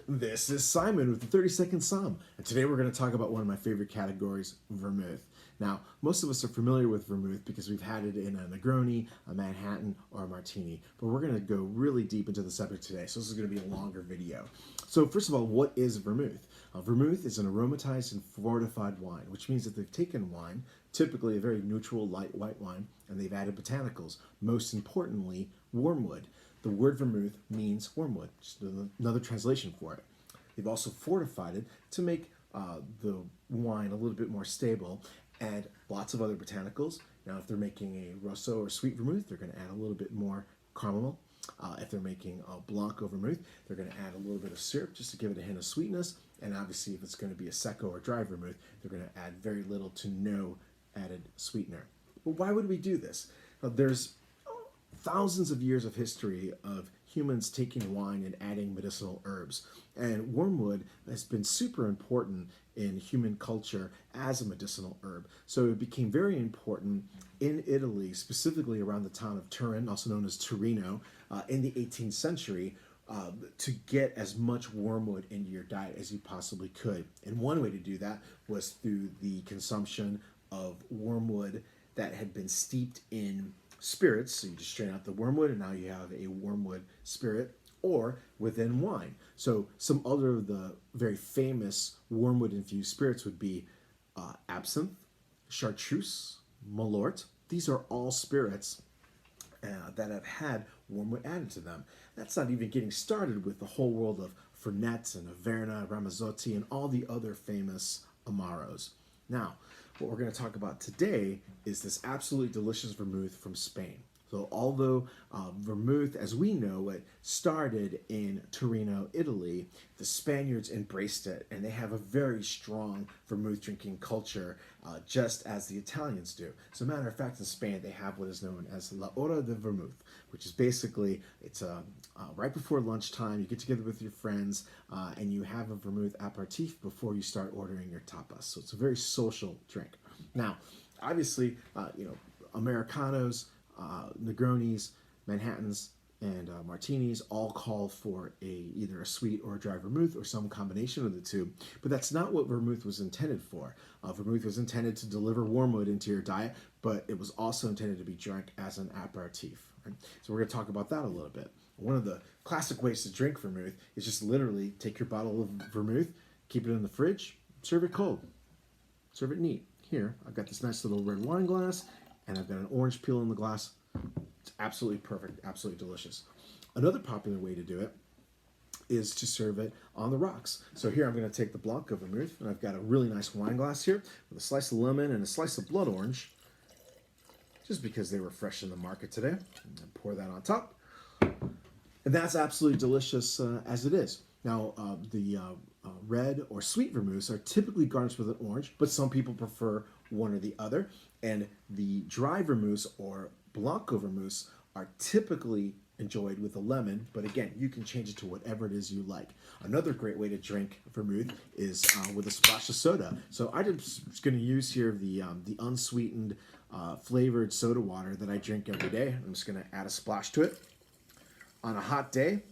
This is Simon with the 30-Second Somm, and today we're going to talk about one of my favorite categories, Vermouth. Now, most of us are familiar with Vermouth because we've had it in a Negroni, a Manhattan, or a Martini, but we're going to go really deep into the subject today, so this is going to be a longer video. So first of all, what is Vermouth? Vermouth is an aromatized and fortified wine, which means that they've taken wine, typically a very neutral, light white wine, and they've added botanicals, most importantly, wormwood. The word vermouth means wormwood, just another translation for it. They've also fortified it to make the wine a little bit more stable, and lots of other botanicals. Now, if they're making a rosso or sweet vermouth, they're going to add a little bit more caramel. If they're making a Blanco vermouth, they're going to add a little bit of syrup just to give it a hint of sweetness. And obviously, if it's going to be a Secco or dry vermouth, they're going to add very little to no added sweetener. But why would we do this? There's thousands of years of history of humans taking wine and adding medicinal herbs. And wormwood has been super important in human culture as a medicinal herb. So it became very important in Italy, specifically around the town of Turin, also known as Torino, in the 18th century, to get as much wormwood into your diet as you possibly could. And one way to do that was through the consumption of wormwood that had been steeped in spirits. So you just strain out the wormwood and now you have a wormwood spirit, or within wine. So some other of the very famous wormwood infused spirits would be absinthe, chartreuse, malort. These are all spirits that have had wormwood added to them. That's not even getting started with the whole world of Fernet and Averna, Ramazzotti, and all the other famous Amaros. Now, what we're going to talk about today is this absolutely delicious vermouth from Spain. So although vermouth, as we know it, started in Torino, Italy, the Spaniards embraced it, and they have a very strong vermouth drinking culture, just as the Italians do. As a matter of fact, in Spain, they have what is known as La Hora de Vermouth, which is basically, it's right before lunchtime, you get together with your friends, and you have a vermouth aperitif before you start ordering your tapas. So it's a very social drink. Now, obviously, Americanos, Negronis, Manhattans, and Martinis all call for either a sweet or a dry vermouth or some combination of the two, but that's not what vermouth was intended for. Vermouth was intended to deliver wormwood into your diet, but it was also intended to be drunk as an aperitif. Right? So we're going to talk about that a little bit. One of the classic ways to drink vermouth is just literally take your bottle of vermouth, keep it in the fridge, serve it cold, serve it neat. Here, I've got this nice little red wine glass, and I've got an orange peel in the glass. It's absolutely perfect, absolutely delicious. Another popular way to do it is to serve it on the rocks. So here I'm going to take the Blanco vermouth, and I've got a really nice wine glass here with a slice of lemon and a slice of blood orange, just because they were fresh in the market today. And pour that on top. And that's absolutely delicious as it is. Now, the red or sweet vermouths are typically garnished with an orange, but some people prefer one or the other. And the dry vermouths or Blanco vermouths are typically enjoyed with a lemon, but again, you can change it to whatever it is you like. Another great way to drink vermouth is with a splash of soda. So I'm just going to use here the unsweetened flavored soda water that I drink every day. I'm just going to add a splash to it. On a hot day,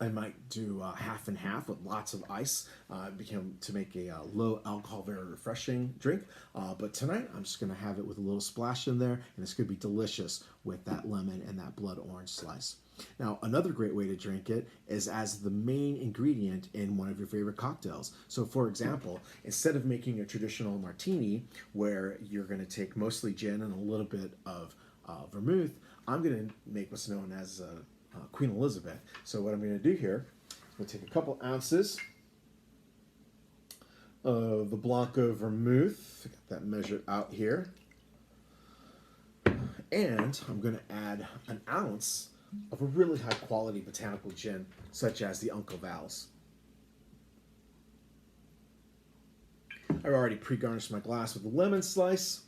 I might do half and half with lots of ice to make a low alcohol, very refreshing drink. But tonight, I'm just going to have it with a little splash in there, and it's going to be delicious with that lemon and that blood orange slice. Now, another great way to drink it is as the main ingredient in one of your favorite cocktails. So, for example, instead of making a traditional martini where you're going to take mostly gin and a little bit of vermouth, I'm going to make what's known as Queen Elizabeth. So what I'm going to do here, I'm going to take a couple ounces of the Blanco vermouth, got that measured out here, and I'm going to add an ounce of a really high quality botanical gin, such as the Uncle Val's. I've already pre-garnished my glass with a lemon slice.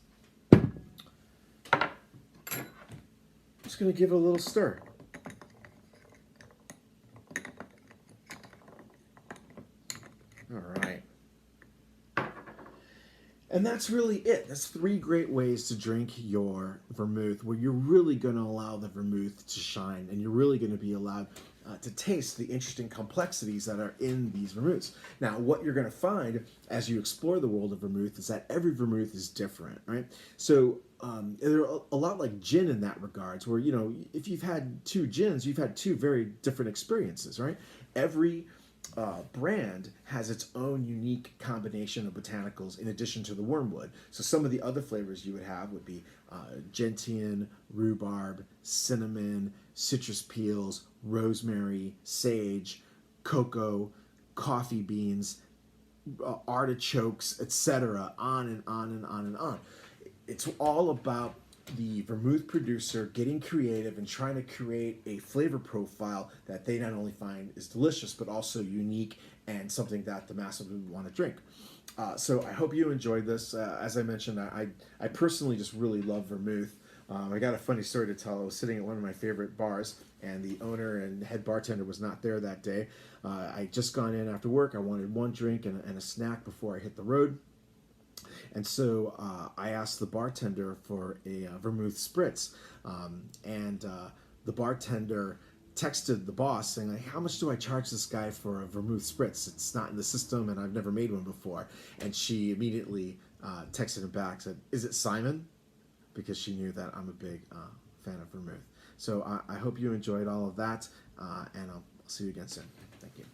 Just going to give it a little stir. And that's really it. That's 3 great ways to drink your vermouth where you're really going to allow the vermouth to shine and you're really going to be allowed to taste the interesting complexities that are in these vermouths. Now, what you're going to find as you explore the world of vermouth is that every vermouth is different, right? So they're a lot like gin in that regards, where, you know, if you've had 2 gins, you've had 2 very different experiences, right? Every brand has its own unique combination of botanicals in addition to the wormwood. So some of the other flavors you would have would be gentian, rhubarb, cinnamon, citrus peels, rosemary, sage, cocoa, coffee beans, artichokes, etc. On and on and on and on. It's all about the vermouth producer getting creative and trying to create a flavor profile that they not only find is delicious but also unique and something that the masses would want to drink. So I hope you enjoyed this. As I mentioned, I personally just really love vermouth. I got a funny story to tell. I was sitting at one of my favorite bars, and the owner and head bartender was not there that day. I just gone in after work. I wanted one drink and a snack before I hit the road. And so I asked the bartender for a vermouth spritz. And the bartender texted the boss saying, like, how much do I charge this guy for a vermouth spritz? It's not in the system and I've never made one before. And she immediately texted him back, said, is it Simon? Because she knew that I'm a big fan of vermouth. So I hope you enjoyed all of that, and I'll see you again soon. Thank you.